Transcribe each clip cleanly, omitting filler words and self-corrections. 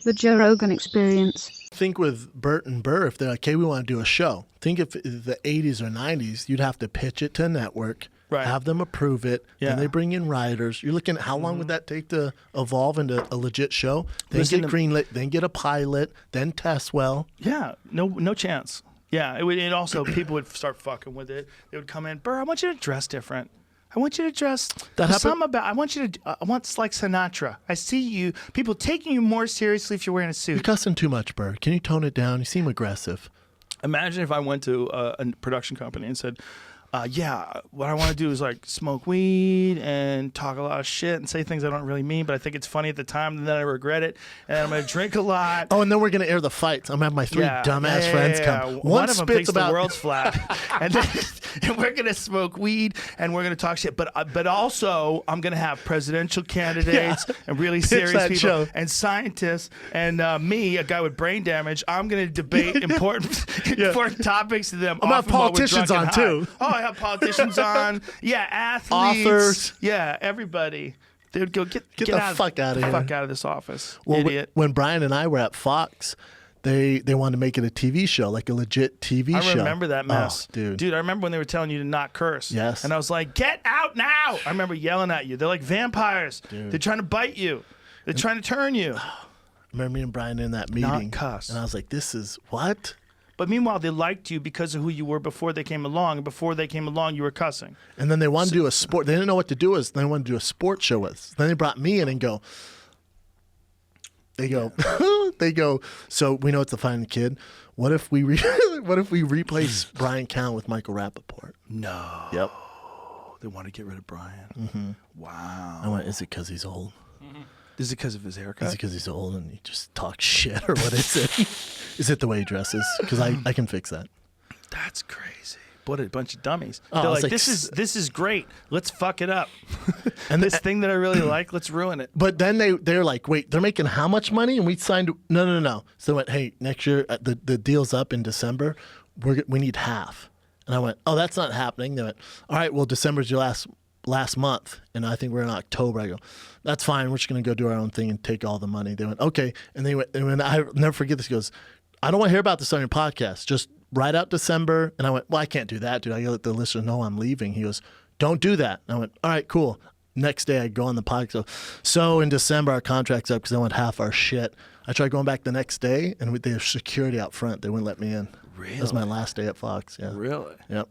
The Joe Rogan Experience. Think with Bert and Burr, if they're like, hey, we want to do a show. Think if the 80s or 90s, you'd have to pitch it to a network, Right. have them approve it, Yeah. then they bring in writers. You're looking at how long would that take to evolve into a legit show? Then Listen get to- greenlit, then get a pilot, then test well. Yeah, no chance. Yeah, it also people would start fucking with it. They would come in, Burr, I want you to dress different. I want you to dress. That happened- Something about. I want you to. I want like Sinatra. I see you. People taking you more seriously if you're wearing a You're suit. cussing too much, Burr. Can you tone it down? You seem aggressive. Imagine if I went to a production company and said, yeah, what I want to do is like smoke weed and talk a lot of shit and say things I don't really mean, but I think it's funny at the time, and then I regret it, and I'm gonna drink a lot. Oh, and then we're going to air the fights. I'm going to have my three dumbass friends come. One of them spits thinks about the world's flat, and, then, and we're gonna smoke weed and we're gonna talk shit. But also, I'm gonna have presidential candidates and really serious that people show. and scientists and me, a guy with brain damage. I'm gonna debate important topics to them. I'm gonna have often while we're politicians drunk and on, high. too. Oh, I have politicians on. Yeah, athletes, Authors. Yeah, everybody. They would go get the fuck outta get the here. fuck out of this office, Well, idiot. when Brian and I were at Fox, they wanted to make it a TV show, like a legit TV show. I remember that mess. Oh, dude. I remember when they were telling you to not curse. Yes. And I was like, get out now. I remember yelling at you. They're like vampires. They're trying to bite you. They're trying to turn you. Remember me and Brian in that meeting? cuss. And I was like, this is what? But meanwhile, they liked you because of who you were before they came along. And before they came along, you were cussing. And then they wanted to do a sport. They didn't know what to do with us. They wanted to do a sports show with us. Then they brought me in and go, they go, so we know it's the Finding Kid. What if we replace Brian Callen with Michael Rappaport? No. Yep. They want to get rid of Brian. Wow. I went, is it because he's old? Is it because of his Is haircut? it because he's old and he just talks shit, or what is it? Is it the way he dresses? Because I can fix that. That's crazy. What a bunch of dummies. Oh, They're I was like, like, this is great. Let's fuck it up. And this thing that I really like, let's ruin it. But then they're like, wait, they're making how much money? And we signed, no. So they went, hey, next year, the deal's up in December. We need half. And I went, oh, that's not happening. They went, all right, well, December's your last month. And I think we're in October. I go, that's fine. We're just going to go do our own thing and take all the money. They went, okay. And they went, and I'll never forget this. He goes, I don't want to hear about this on your podcast. Just write out December. And I went, well, I can't do that, dude. I got to let the listener know I'm leaving. He goes, don't do that. And I went, all right, cool. Next day I go on the podcast. So in December, our contract's up because they want half our shit. I tried going back the next day, and with their security out front, they wouldn't let me in. Really? That was my last day at Fox. Yeah. Really? Yep.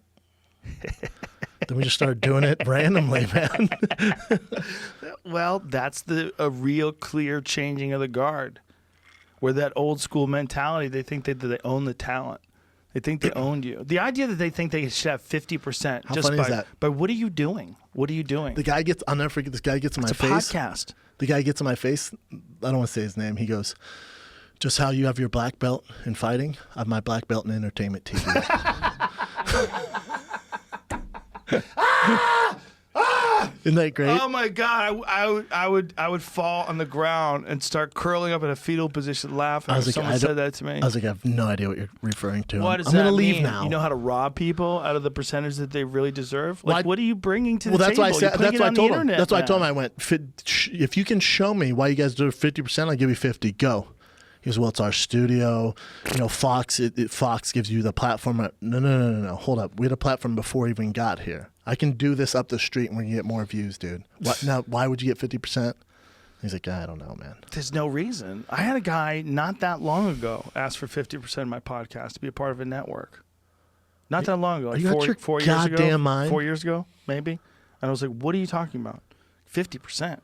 Then we just started doing it randomly, man. Well, that's a real clear changing of the guard. Where that old school mentality, they think that they own the talent. They think they owned you. The idea that they think they should have 50% How just funny by, is that? But what are you doing? What are you doing? The guy gets, I'll never forget, this guy gets in my it's a face. podcast. The guy gets in my face. I don't want to say his name. He goes, just how you have your black belt in fighting, I have my black belt in entertainment TV. Isn't that great? Oh my God! I would fall on the ground and start curling up in a fetal position, laughing. I was If like, someone said that to me. I was like, I have no idea what you're referring to. What does I'm that gonna leave mean? now. You know how to rob people out of the percentage that they really deserve? Like, Well, what are you bringing to the Well, that's table? why I said. You're putting That's it why I on told the him. internet That's why I now. told him. I went, if you can show me why you guys do 50%, I'll give you 50. Go. He goes, well, it's our studio. You know, Fox. Fox gives you the platform. No. Hold up. We had a platform before we even got here. I can do this up the street and we're gonna get more views, dude. Now, why would you get 50%? He's like, I don't know, man. There's no reason. I had a guy not that long ago ask for 50% of my podcast to be a part of a network. Not that long ago. Like you out your 4 years ago. goddamn mind? 4 years ago, maybe. And I was like, what are you talking about? 50%.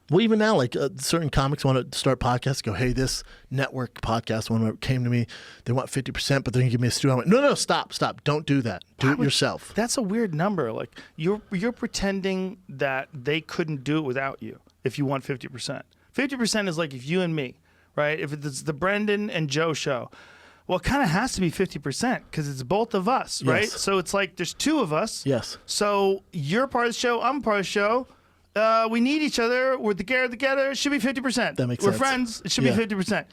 Well, even now, like certain comics want to start podcasts. Go, hey, this network podcast one came to me. They want 50%, but they're gonna give me a studio. I went, no, stop, don't do that. Do it yourself. That's a weird number. Like you're pretending that they couldn't do it without you. If you want 50%, 50% is like if you and me, right? If it's the Brendan and Joe show, well, it kind of has to be 50% because it's both of us, right? Yes. So it's like there's two of us. Yes. So you're part of the show. I'm part of the show. We need each other. We're together. It should be 50%. That makes We're sense. friends. It should Yeah. be 50%.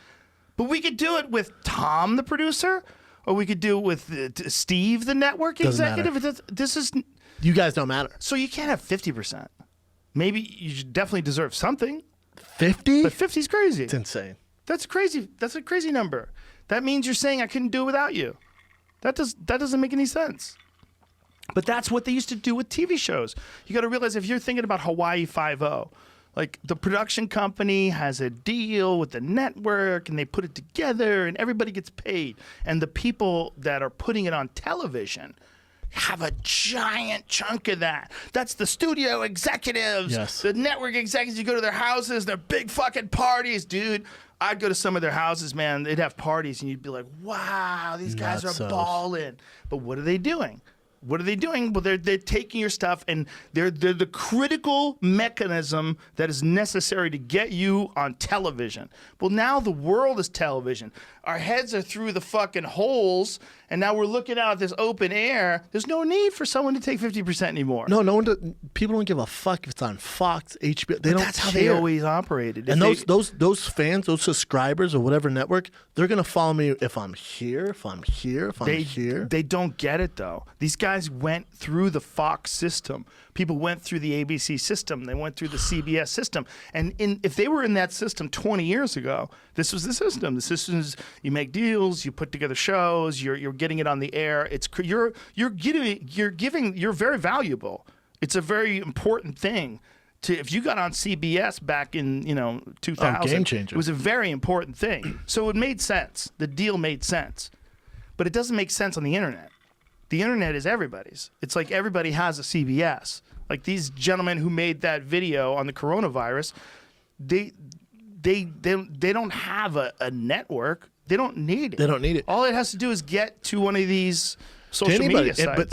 But we could do it with Tom, the producer, or we could do it with Steve, the network Doesn't executive. This is You guys don't matter. so you can't have 50%. Maybe you should definitely deserve something, 50? but 50 is crazy. It's insane. That's crazy. That's a crazy number. That means you're saying I couldn't do it without you. That doesn't make any sense. But that's what they used to do with TV shows. You got to realize if you're thinking about Hawaii Five-0, like the production company has a deal with the network and they put it together and everybody gets paid. And the people that are putting it on television have a giant chunk of that. That's the studio executives, Yes. the network executives. You go to their houses, their big fucking parties, dude. I'd go to some of their houses, man. They'd have parties and you'd be like, wow, these guys are Nutsos. balling. But what are they doing? What are they doing? Well, they're taking your stuff and they're the critical mechanism that is necessary to get you on television. Well, now the world is television. Our heads are through the fucking holes, and now we're looking out at this open air. There's no need for someone to take 50% anymore. No one. People don't give a fuck if it's on Fox, HBO. They don't. That's how they care. always operated. And If those fans, those subscribers or whatever network, they're gonna follow me if I'm here, if I'm here. They don't get it though. These guys went through the Fox system. People went through the ABC system. They went through the CBS system. And if they were in that system 20 years ago, this was the system. The system is you make deals, you put together shows, you're getting it on the air. You're very valuable. It's a very important thing. If you got on CBS back in 2000, game changer. it was a very important thing. So it made sense. The deal made sense, but it doesn't make sense on the internet. The internet is everybody's. It's like everybody has a CBS. Like these gentlemen who made that video on the coronavirus, they don't have a network. They don't need it. They don't need it. All it has to do is get to one of these social media sites.